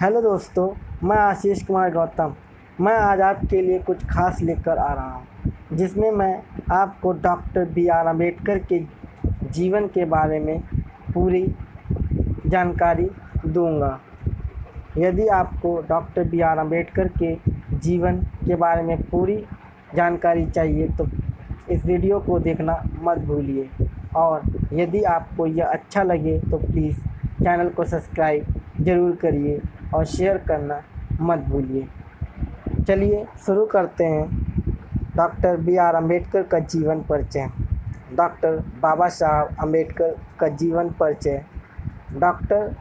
Hello दोस्तों, मैं आशीष कुमार गौतम। मैं आज आपके लिए कुछ खास लेकर आ रहा हूँ, जिसमें मैं आपको डॉक्टर बी आर अम्बेडकर के जीवन के बारे में पूरी जानकारी दूंगा। यदि आपको डॉक्टर बी आर अम्बेडकर के जीवन के बारे में पूरी जानकारी चाहिए तो इस वीडियो को देखना मत भूलिए, और यदि आपको यह अच्छा लगे तो प्लीज़ चैनल को सब्सक्राइब ज़रूर करिए और शेयर करना मत भूलिए। चलिए शुरू करते हैं। डॉक्टर बी आर अम्बेडकर का जीवन परिचय। डॉक्टर बाबा साहब अम्बेडकर का जीवन परिचय। डॉक्टर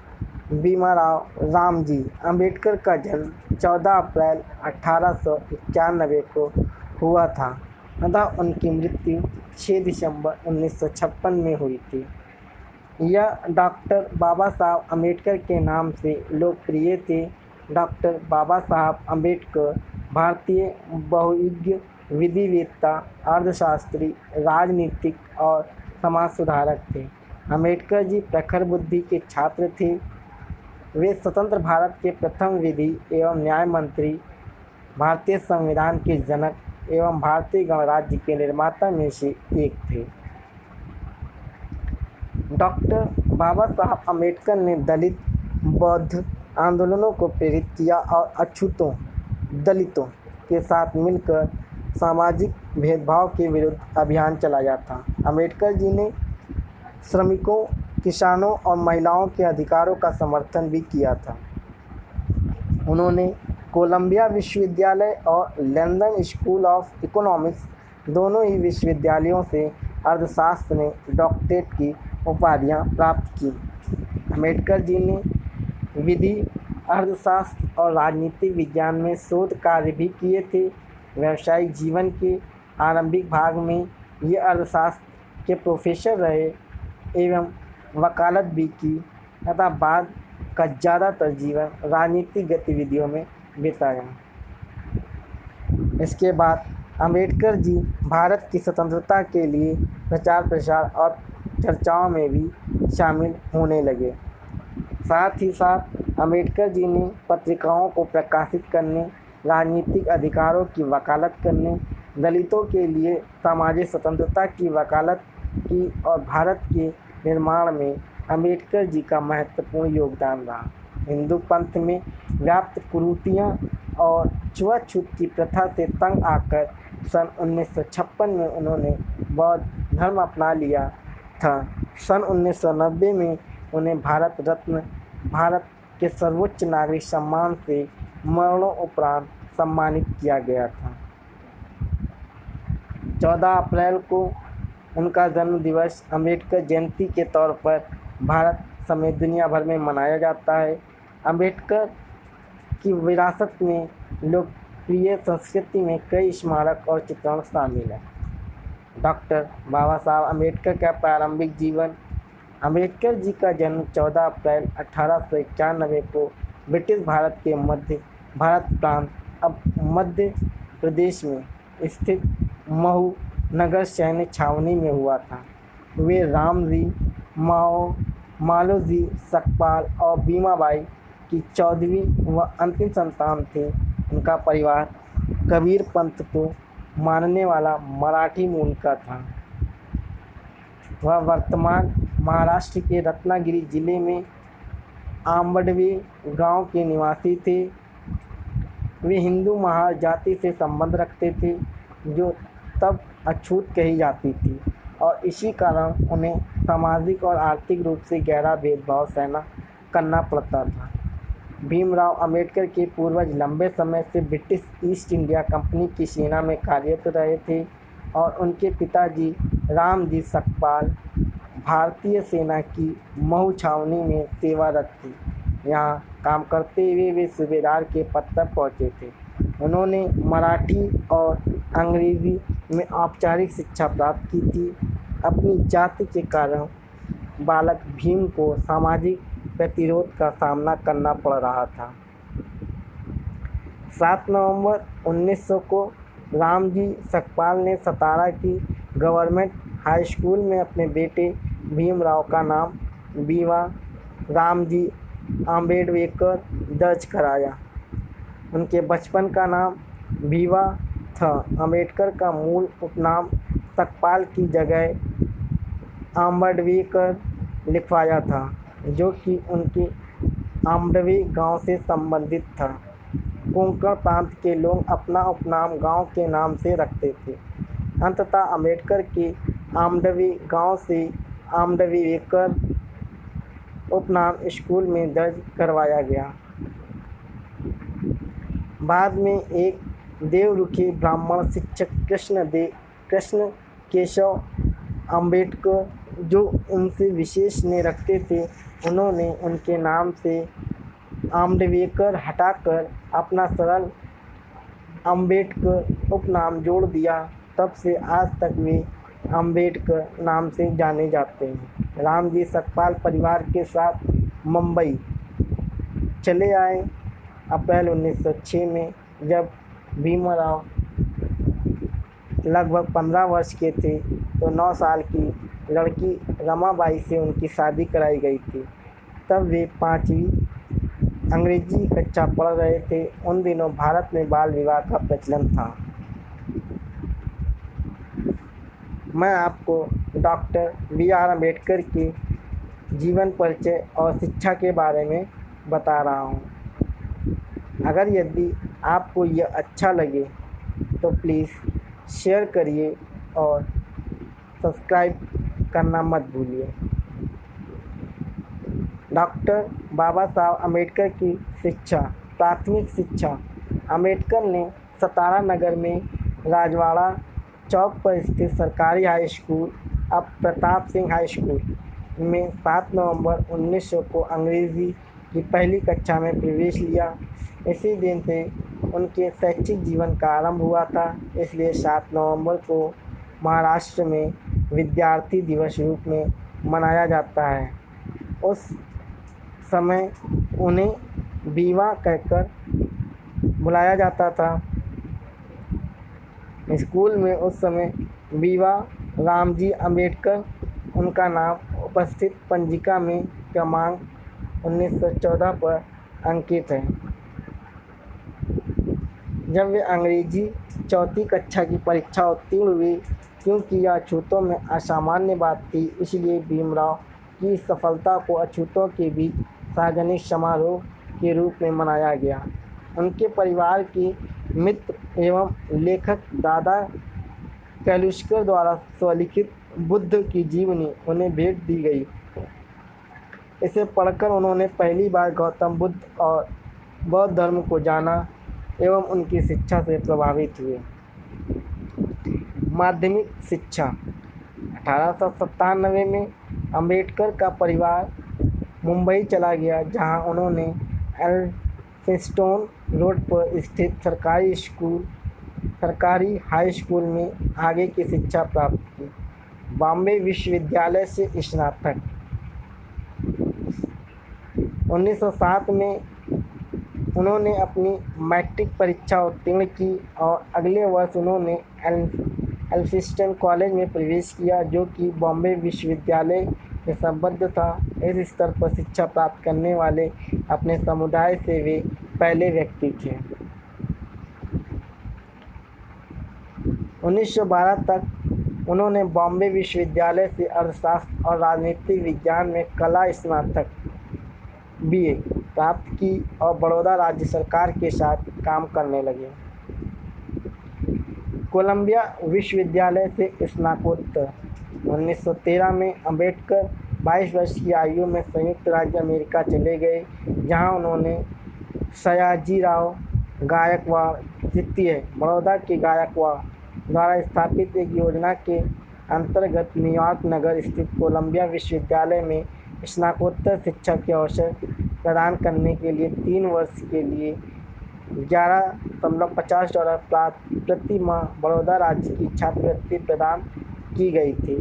भीमराव रामजी अम्बेडकर का जन्म 14 अप्रैल 1891 को हुआ था तथा उनकी मृत्यु 6 दिसंबर 1956 में हुई थी। यह डॉक्टर बाबा साहब अम्बेडकर के नाम से लोकप्रिय थे। डॉक्टर बाबा साहब अम्बेडकर भारतीय बहुयुग विधिवेत्ता, अर्थशास्त्री, राजनीतिक और समाज सुधारक थे। अम्बेडकर जी प्रखर बुद्धि के छात्र थे। वे स्वतंत्र भारत के प्रथम विधि एवं न्याय मंत्री, भारतीय संविधान के जनक एवं भारतीय गणराज्य के निर्माता में से एक थे। डॉक्टर बाबा साहब अम्बेडकर ने दलित बौद्ध आंदोलनों को प्रेरित किया और अछूतों दलितों के साथ मिलकर सामाजिक भेदभाव के विरुद्ध अभियान चलाया था। अम्बेडकर जी ने श्रमिकों, किसानों और महिलाओं के अधिकारों का समर्थन भी किया था। उन्होंने कोलंबिया विश्वविद्यालय और लंदन स्कूल ऑफ इकोनॉमिक्स दोनों ही विश्वविद्यालयों से अर्थशास्त्र में डॉक्टरेट की उपाधियां प्राप्त की। अम्बेडकर जी ने विधि, अर्थशास्त्र और राजनीतिक विज्ञान में शोध कार्य भी किए थे। व्यावसायिक जीवन के आरंभिक भाग में ये अर्थशास्त्र के प्रोफेसर रहे एवं वकालत भी की तथा बाद का ज़्यादातर जीवन राजनीतिक गतिविधियों में बिताया। इसके बाद अम्बेडकर जी भारत की स्वतंत्रता के लिए प्रचार प्रसार और चर्चाओं में भी शामिल होने लगे। साथ ही साथ अम्बेडकर जी ने पत्रिकाओं को प्रकाशित करने, राजनीतिक अधिकारों की वकालत करने, दलितों के लिए सामाजिक स्वतंत्रता की वकालत की और भारत के निर्माण में अम्बेडकर जी का महत्वपूर्ण योगदान रहा। हिंदू पंथ में व्याप्त कुरीतियाँ और छुआछूत की प्रथा से तंग आकर सन 1956 में उन्होंने बौद्ध धर्म अपना लिया था। सन 1990 में उन्हें भारत रत्न, भारत के सर्वोच्च नागरिक सम्मान से मरणोपरांत सम्मानित किया गया था। 14 अप्रैल को उनका जन्म दिवस अम्बेडकर जयंती के तौर पर भारत समेत दुनिया भर में मनाया जाता है। अम्बेडकर की विरासत में लोकप्रिय संस्कृति में कई स्मारक और चित्रण शामिल हैं। डॉक्टर बाबा साहब अम्बेडकर का प्रारंभिक जीवन। अम्बेडकर जी का जन्म 14 अप्रैल 1891 को ब्रिटिश भारत के मध्य भारत प्रांत, अब मध्य प्रदेश में स्थित महू नगर सैन्य छावनी में हुआ था। वे रामजी, मालोजी, सकपाल और भीमाबाई की 14वीं व अंतिम संतान थे। उनका परिवार कबीर पंथ को मानने वाला मराठी मूल का था। वह वर्तमान महाराष्ट्र के रत्नागिरी जिले में आंबडवे गांव के निवासी थे। वे हिंदू महार जाति से संबंध रखते थे, जो तब अछूत कही जाती थी, और इसी कारण उन्हें सामाजिक और आर्थिक रूप से गहरा भेदभाव सहना करना पड़ता था। भीमराव अम्बेडकर के पूर्वज लंबे समय से ब्रिटिश ईस्ट इंडिया कंपनी की सेना में कार्यरत रहे थे और उनके पिताजी रामजी सकपाल भारतीय सेना की महू छावनी में सेवारत थे। यहाँ काम करते हुए वे सूबेदार के पद पर पहुँचे थे। उन्होंने मराठी और अंग्रेजी में औपचारिक शिक्षा प्राप्त की थी। अपनी जाति के कारण बालक भीम को सामाजिक प्रतिरोध का सामना करना पड़ रहा था। 7 नवंबर 1900 को रामजी सकपाल ने सतारा की गवर्नमेंट हाई स्कूल में अपने बेटे भीमराव का नाम बीवा रामजी आम्बेडकर दर्ज कराया। उनके बचपन का नाम भीवा था। आम्बेडकर का मूल उपनाम सकपाल की जगह आम्बेडकर लिखवाया था, जो कि उनके आम्बेडवे गांव से संबंधित था। कोंकण प्रांत के लोग अपना उपनाम गांव के नाम से रखते थे। अंततः आम्बेडकर के आम्बेडवे गांव से आम्बेडकर उपनाम स्कूल में दर्ज करवाया गया। बाद में एक देवरुखी ब्राह्मण शिक्षक कृष्ण केशव आम्बेडकर, जो उनसे विशेष स्नेह रखते थे, उन्होंने उनके नाम से आम्बेडकर हटाकर अपना सरल अम्बेडकर उपनाम जोड़ दिया। तब से आज तक वे अम्बेडकर नाम से जाने जाते हैं। रामजी सकपाल परिवार के साथ मुंबई चले आए अप्रैल 1906 में। जब भीमराव लगभग 15 वर्ष के थे तो 9 साल की लड़की रमाबाई से उनकी शादी कराई गई थी। तब वे 5वीं अंग्रेजी कक्षा पढ़ रहे थे। उन दिनों भारत में बाल विवाह का प्रचलन था। मैं आपको डॉक्टर बी.आर. अम्बेडकर के जीवन परिचय और शिक्षा के बारे में बता रहा हूँ। अगर यदि आपको यह अच्छा लगे तो प्लीज़ शेयर करिए और सब्सक्राइब करना मत भूलिए। डॉक्टर बाबा साहब अम्बेडकर की शिक्षा। प्राथमिक शिक्षा अम्बेडकर ने सतारा नगर में राजवाड़ा चौक पर स्थित सरकारी हाई स्कूल, अब प्रताप सिंह हाई स्कूल में 7 नवंबर 1900 को अंग्रेज़ी की पहली कक्षा में प्रवेश लिया। इसी दिन से उनके शैक्षिक जीवन का आरंभ हुआ था, इसलिए 7 नवंबर को महाराष्ट्र में विद्यार्थी दिवस रूप में मनाया जाता है। उस समय उन्हें बीवा कहकर बुलाया जाता था। स्कूल में उस समय बीवा रामजी अम्बेडकर उनका नाम उपस्थित पंजिका में क्रमांक 1914 पर अंकित है। जब वे अंग्रेजी 4वीं कक्षा की परीक्षा उत्तीर्ण हुए, क्योंकि यह अछूतों में असामान्य बात थी, इसलिए भीमराव की सफलता को अछूतों के बीच सार्वजनिक समारोह के रूप में मनाया गया। उनके परिवार के मित्र एवं लेखक दादा कैलुष्कर द्वारा स्वलिखित बुद्ध की जीवनी उन्हें भेंट दी गई। इसे पढ़कर उन्होंने पहली बार गौतम बुद्ध और बौद्ध धर्म को जाना एवं उनकी शिक्षा से प्रभावित हुए। माध्यमिक शिक्षा 1897 में अम्बेडकर का परिवार मुंबई चला गया, जहां उन्होंने एल्फिंस्टन रोड पर स्थित सरकारी हाई स्कूल में आगे की शिक्षा प्राप्त की। बॉम्बे विश्वविद्यालय से स्नातक 1907 में उन्होंने अपनी मैट्रिक परीक्षा उत्तीर्ण की और अगले वर्ष उन्होंने एल्फिंस्टन कॉलेज में प्रवेश किया, जो कि बॉम्बे विश्वविद्यालय से संबद्ध था। इस स्तर पर शिक्षा प्राप्त करने वाले अपने समुदाय से वे पहले व्यक्ति थे। 1912 तक उन्होंने बॉम्बे विश्वविद्यालय से अर्थशास्त्र और राजनीतिक विज्ञान में कला स्नातक BA प्राप्त की और बड़ौदा राज्य सरकार के साथ काम करने लगे। कोलंबिया विश्वविद्यालय से स्नातकोत्तर 1913 में अम्बेडकर 22 वर्ष की आयु में संयुक्त राज्य अमेरिका चले गए, जहां उन्होंने सयाजीराव गायकवाड़ तृतीय बड़ौदा के गायकवाड़ द्वारा स्थापित एक योजना के अंतर्गत न्यूयॉर्क नगर स्थित कोलंबिया विश्वविद्यालय में स्नातकोत्तर शिक्षा के अवसर प्रदान करने के लिए 3 वर्ष के लिए $11.50 प्रति माह बड़ौदा राज्य की छात्रवृत्ति प्रदान की गई थी।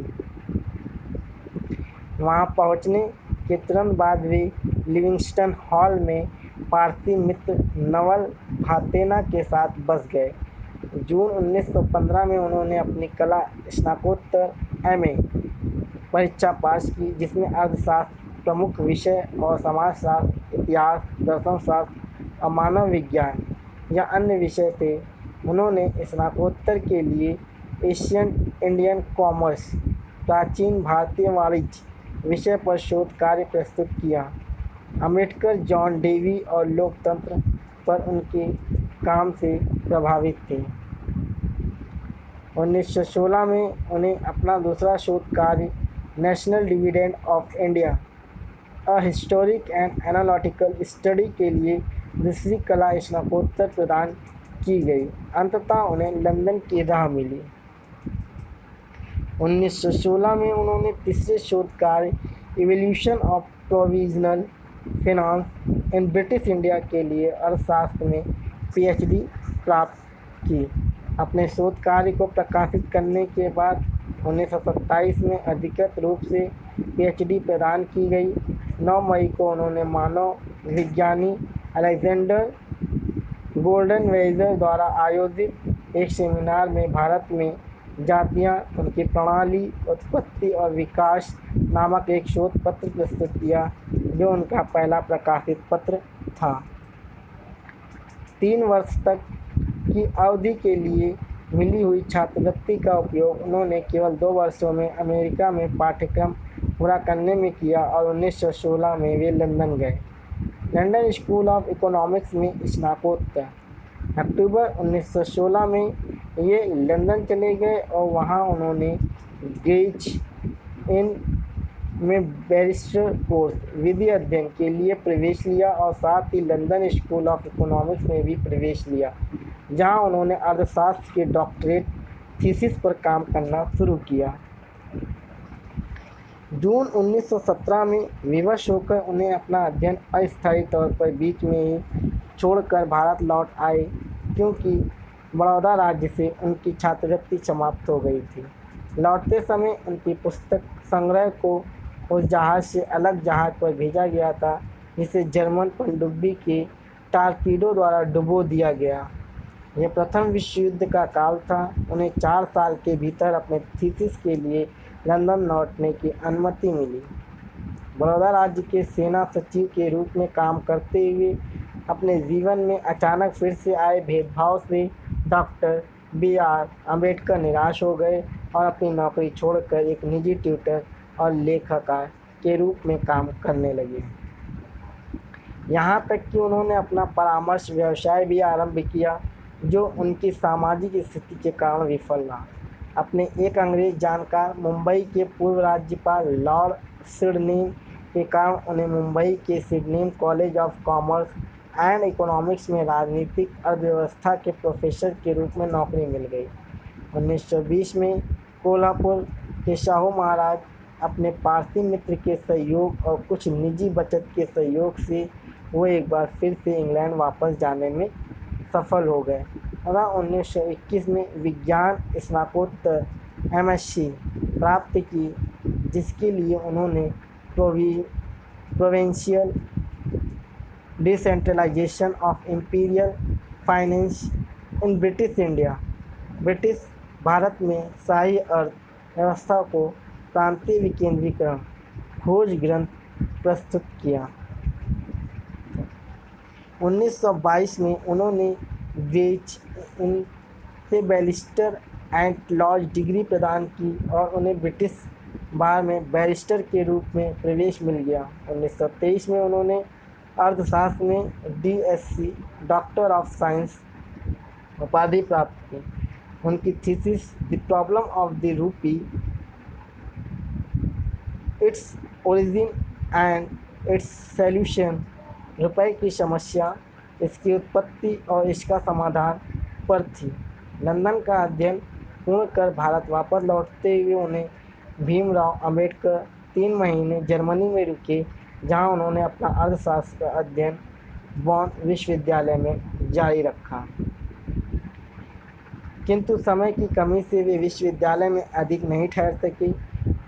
वहां पहुंचने के तुरंत बाद वे लिविंगस्टन हॉल में पारसी मित्र नवल भातेना के साथ बस गए। जून 1915 में उन्होंने अपनी कला स्नातकोत्तर MA परीक्षा पास की, जिसमें अर्थशास्त्र प्रमुख विषय और समाजशास्त्र, इतिहास, दर्शनशास्त्र और मानव विज्ञान या अन्य विषय थे। उन्होंने स्नातकोत्तर के लिए एशियन इंडियन कॉमर्स, प्राचीन भारतीय वाणिज्य विषय पर शोध कार्य प्रस्तुत किया। अम्बेडकर जॉन डेवी और लोकतंत्र पर उनके काम से प्रभावित थे। 1916 में उन्हें अपना दूसरा शोध कार्य national dividend of India, a historic and analytical study के लिए दूसरी कला स्नातकोत्तर प्रदान की गई। अंततः उन्हें लंदन की राह मिली। 1916 में उन्होंने तीसरे शोध कार्य evolution of provisional finance in British India के लिए अर्थशास्त्र में पीएचडी प्राप्त की। अपने शोध कार्य को प्रकाशित करने के बाद 1927 में अधिकृत रूप से पीएचडी प्रदान की गई। 9 मई को उन्होंने मानव विज्ञानी अलेक्जेंडर गोल्डनवेजर द्वारा आयोजित एक सेमिनार में भारत में जातियाँ, उनकी प्रणाली, उत्पत्ति और विकास नामक एक शोध पत्र प्रस्तुत किया, जो उनका पहला प्रकाशित पत्र था। 3 वर्ष तक की अवधि के लिए मिली हुई छात्रवृत्ति का उपयोग उन्होंने केवल 2 वर्षों में अमेरिका में पाठ्यक्रम पूरा करने में किया और 1916 में वे लंदन गए। लंदन स्कूल ऑफ इकोनॉमिक्स में स्नातकोत्तर। अक्टूबर 1916 में ये लंदन चले गए और वहाँ उन्होंने ग्रेज इन में बैरिस्टर कोर्स विधि अध्ययन के लिए प्रवेश लिया और साथ ही लंदन स्कूल ऑफ इकोनॉमिक्स में भी प्रवेश लिया, जहाँ उन्होंने अर्थशास्त्र के डॉक्टरेट थीसिस पर काम करना शुरू किया। जून 1917 में विवश होकर उन्हें अपना अध्ययन अस्थायी तौर पर बीच में ही छोड़कर भारत लौट आए, क्योंकि बड़ौदा राज्य से उनकी छात्रवृत्ति समाप्त हो गई थी। लौटते समय उनकी पुस्तक संग्रह को उस जहाज़ से अलग जहाज़ पर भेजा गया था, जिसे जर्मन पनडुब्बी के टारपीडो द्वारा डुबो दिया गया। यह प्रथम विश्व युद्ध का काल था। उन्हें 4 साल के भीतर अपने थीसिस के लिए लंदन लौटने की अनुमति मिली। बड़ौदा राज्य के सेना सचिव के रूप में काम करते हुए अपने जीवन में अचानक फिर से आए भेदभाव से डॉक्टर बी.आर. अम्बेडकर निराश हो गए और अपनी नौकरी छोड़कर एक निजी ट्यूटर और लेखकार के रूप में काम करने लगे। यहाँ तक कि उन्होंने अपना परामर्श व्यवसाय भी आरंभ किया, जो उनकी सामाजिक स्थिति के कारण विफल रहा। अपने एक अंग्रेज जानकार, मुंबई के पूर्व राज्यपाल लॉर्ड सिडनीम के कारण उन्हें मुंबई के Sydenham college of commerce and economics में राजनीतिक अर्थव्यवस्था के प्रोफेसर के रूप में नौकरी मिल गई। 1920 में कोल्हापुर के शाहू महाराज अपने पारसी मित्र के सहयोग और कुछ निजी बचत के सहयोग से वो एक बार फिर से इंग्लैंड वापस जाने में सफल हो गए और 1921 में विज्ञान स्नातकोत्तर MSc प्राप्त की, जिसके लिए उन्होंने provincial decentralisation of imperial finance in British India, British Bharat में शाही अर्थ व्यवस्था को प्रांतीय विकेंद्रीकरण खोज ग्रंथ प्रस्तुत किया। 1922 में उन्होंने ग्रेज इन से बैरिस्टर एंड लॉज डिग्री प्रदान की और उन्हें ब्रिटिश बार में बैरिस्टर के रूप में प्रवेश मिल गया। 1923 में उन्होंने अर्थशास्त्र में DSc डॉक्टर ऑफ साइंस उपाधि प्राप्त की। उनकी thesis the problem of the rupee, its origin and it's solution, रुपए की समस्या, इसकी उत्पत्ति और इसका समाधान पर थी। लंदन का अध्ययन पूर्ण कर भारत वापस लौटते हुए उन्हें भीमराव अंबेडकर 3 महीने जर्मनी में रुके, जहां उन्होंने अपना अर्थशास्त्र का अध्ययन बॉन विश्वविद्यालय में जारी रखा। किंतु समय की कमी से वे विश्वविद्यालय में अधिक नहीं ठहर सके।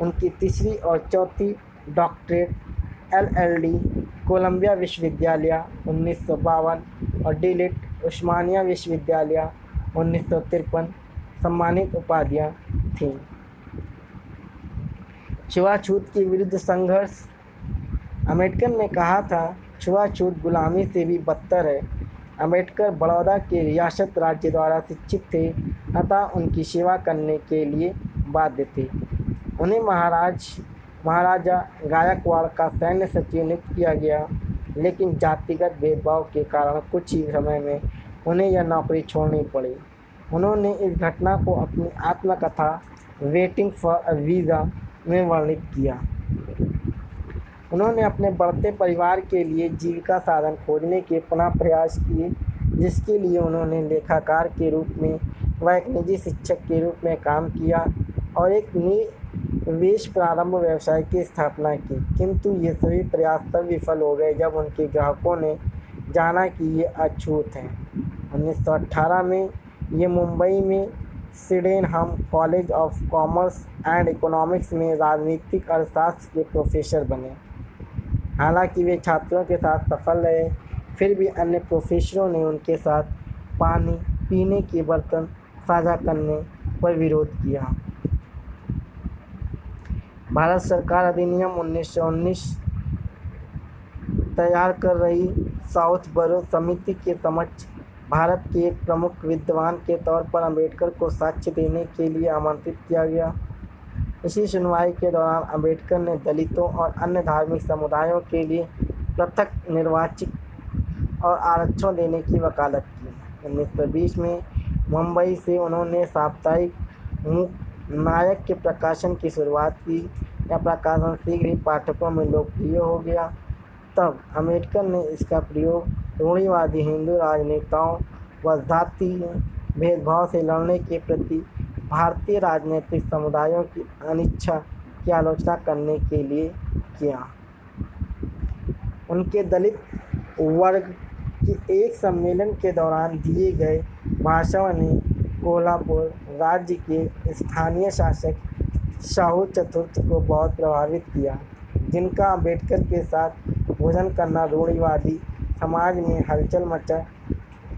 उनकी तीसरी और चौथी डॉक्टरेट LLD कोलंबिया विश्वविद्यालय 1952 और D.Litt उस्मानिया विश्वविद्यालय 1953 सम्मानित उपाधियाँ थीं। छुआछूत के विरुद्ध संघर्ष। अम्बेडकर ने कहा था, छुआछूत गुलामी से भी बदतर है। अम्बेडकर बड़ौदा के रियासत राज्य द्वारा शिक्षित थे, अतः उनकी सेवा करने के लिए बाध्य थे। उन्हें महाराजा गायकवाड़ का सैन्य सचिव नियुक्त किया गया, लेकिन जातिगत भेदभाव के कारण कुछ ही समय में उन्हें यह नौकरी छोड़नी पड़ी। उन्होंने इस घटना को अपनी आत्मकथा वेटिंग फॉर अ वीज़ा में वर्णित किया। उन्होंने अपने बढ़ते परिवार के लिए जीविका साधन खोजने के पुनः प्रयास किए, जिसके लिए उन्होंने लेखाकार के रूप में व एक निजी शिक्षक के रूप में काम किया और एक निवेश प्रारंभ व्यवसाय की स्थापना की। किंतु ये सभी प्रयास तब विफल हो गए जब उनके ग्राहकों ने जाना कि ये अछूत हैं। 1918 में ये मुंबई में Sydenham college of commerce and economics में राजनीतिक अर्थशास्त्र के प्रोफेसर बने। हालांकि वे छात्रों के साथ सफल रहे, फिर भी अन्य प्रोफेसरों ने उनके साथ पानी पीने के बर्तन साझा करने पर विरोध किया। भारत सरकार अधिनियम 1919 तैयार कर रही साउथ बरो समिति के समक्ष भारत के एक प्रमुख विद्वान के तौर पर अम्बेडकर को साक्ष्य देने के लिए आमंत्रित किया गया। इसी सुनवाई के दौरान अम्बेडकर ने दलितों और अन्य धार्मिक समुदायों के लिए पृथक निर्वाचित और आरक्षण देने की वकालत की। 1920 में मुंबई से उन्होंने साप्ताहिक नायक के प्रकाशन की शुरुआत की। यह प्रकाशन शीघ्र ही पाठकों में लोकप्रिय हो गया। तब अम्बेडकर ने इसका प्रयोग रूढ़िवादी हिंदू राजनेताओं व जातीय भेदभाव से लड़ने के प्रति भारतीय राजनीतिक समुदायों की अनिच्छा की आलोचना करने के लिए किया। उनके दलित वर्ग के एक सम्मेलन के दौरान दिए गए भाषण ने कोल्हापुर राज्य के स्थानीय शासक शाहू चतुर्थ को बहुत प्रभावित किया, जिनका अम्बेडकर के साथ भोजन करना रूढ़िवादी समाज में हलचल मचा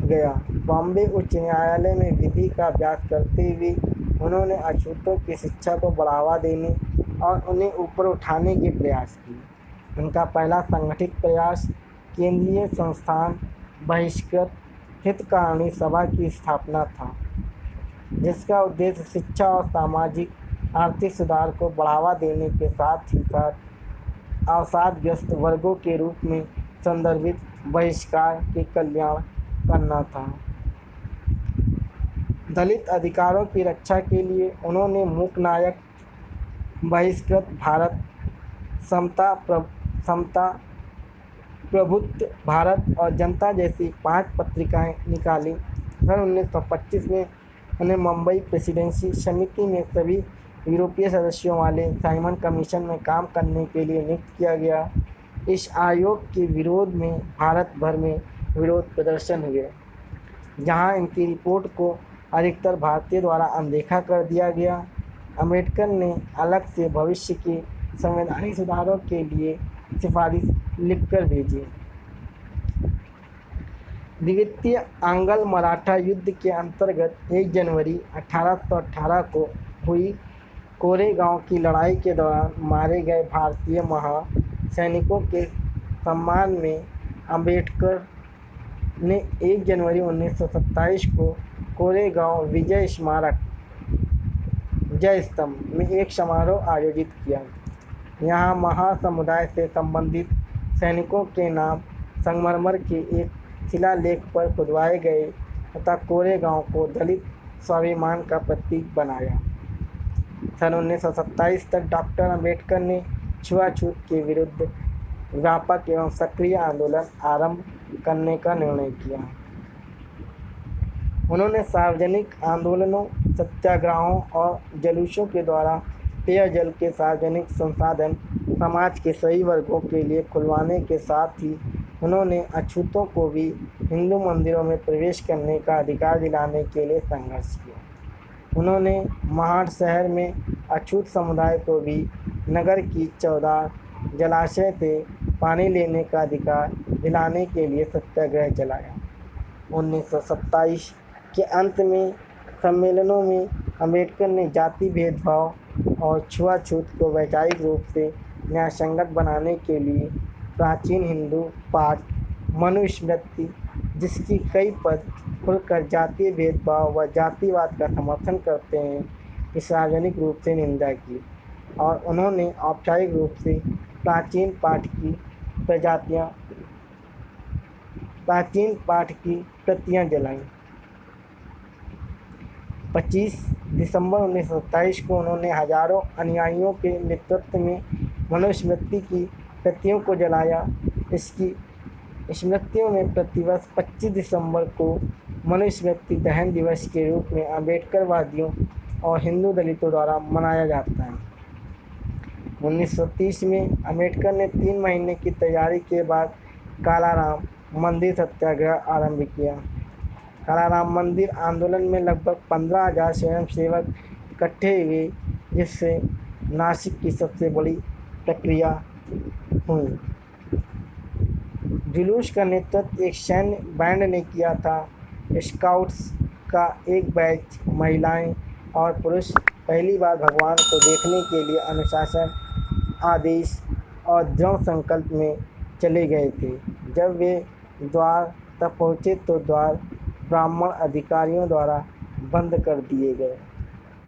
गया। बॉम्बे उच्च न्यायालय में विधि का अभ्यास करते हुए उन्होंने अछूतों की शिक्षा को बढ़ावा देने और उन्हें ऊपर उठाने के प्रयास किए। उनका पहला संगठित प्रयास केंद्रीय संस्थान बहिष्कृत हितकारिणी सभा की स्थापना था, जिसका उद्देश्य शिक्षा और सामाजिक आर्थिक सुधार को बढ़ावा देने के साथ ही साथ अवसादग्रस्त वर्गों के रूप में संदर्भित बहिष्कार के कल्याण करना था। दलित अधिकारों की रक्षा के लिए उन्होंने मूकनायक, बहिष्कृत भारत, समता, प्रभुत्व भारत और जनता जैसी 5 पत्रिकाएं निकाली। सन 1925 में उन्हें मुंबई प्रेसिडेंसी समिति में सभी यूरोपीय सदस्यों वाले साइमन कमीशन में काम करने के लिए नियुक्त किया गया। इस आयोग के विरोध में भारत भर में विरोध प्रदर्शन हुए, जहां इनकी रिपोर्ट को अधिकतर भारतीय द्वारा अनदेखा कर दिया गया। अम्बेडकर ने अलग से भविष्य के संवैधानिक सुधारों के लिए सिफारिश लिखकर भेजी। द्वितीय आंग्ल मराठा युद्ध के अंतर्गत 1 जनवरी 1818 को हुई कोरेगांव की लड़ाई के दौरान मारे गए भारतीय महासैनिकों के सम्मान में अम्बेडकर ने 1 जनवरी 1927 को कोरेगांव विजय स्मारक जय स्तंभ में एक समारोह आयोजित किया। यहाँ महासमुदाय से संबंधित सैनिकों के नाम संगमरमर के एक शिलालेख पर खुदवाए गए तथा कोरेगांव को दलित स्वाभिमान का प्रतीक बनाया। सन 1927 तक डॉक्टर अम्बेडकर ने छुआछूत के विरुद्ध व्यापक एवं सक्रिय आंदोलन आरंभ करने का निर्णय किया। उन्होंने सार्वजनिक आंदोलनों, सत्याग्रहों और जुलूसों के द्वारा पेयजल के सार्वजनिक संसाधन समाज के सभी वर्गों के लिए खुलवाने के साथ ही उन्होंने अछूतों को भी हिंदू मंदिरों में प्रवेश करने का अधिकार दिलाने के लिए संघर्ष किया। उन्होंने महाड़ शहर में अछूत समुदाय को भी नगर की 14 जलाशय से पानी लेने का अधिकार दिलाने के लिए सत्याग्रह चलाया। 1927 के अंत में सम्मेलनों में अम्बेडकर ने जाति भेदभाव और छुआछूत को वैचारिक रूप से न्यायसंगत बनाने के लिए प्राचीन हिंदू पाठ मनुस्मृति, जिसकी कई पद खुलकर जातीय भेदभाव व जातिवाद का समर्थन करते हैं, की सार्वजनिक रूप से निंदा की और उन्होंने औपचारिक रूप से प्राचीन पाठ की प्रतियां जलाईं। 25 दिसंबर 1927 को उन्होंने हजारों अनुयायियों के नेतृत्व में मनुस्मृति की प्रतियों को जलाया। इसकी स्मृतियों में प्रतिवर्ष 25 दिसंबर को मनुस्मृति दहन दिवस के रूप में अम्बेडकरवादियों और हिंदू दलितों द्वारा मनाया जाता है। 1930 में अम्बेडकर ने 3 महीने की तैयारी के बाद कालाराम मंदिर सत्याग्रह आरंभ किया। कालाराम मंदिर आंदोलन में लगभग 15,000 स्वयंसेवक इकट्ठे हुए, जिससे नासिक की सबसे बड़ी प्रक्रिया हुई। जुलूस का नेतृत्व एक सैन्य बैंड ने किया था। स्काउट्स का एक बैच महिलाएं और पुरुष पहली बार भगवान को देखने के लिए अनुशासन, आदेश और दृढ़ संकल्प में चले गए थे। जब वे द्वार तक पहुँचे तो द्वार ब्राह्मण अधिकारियों द्वारा बंद कर दिए गए।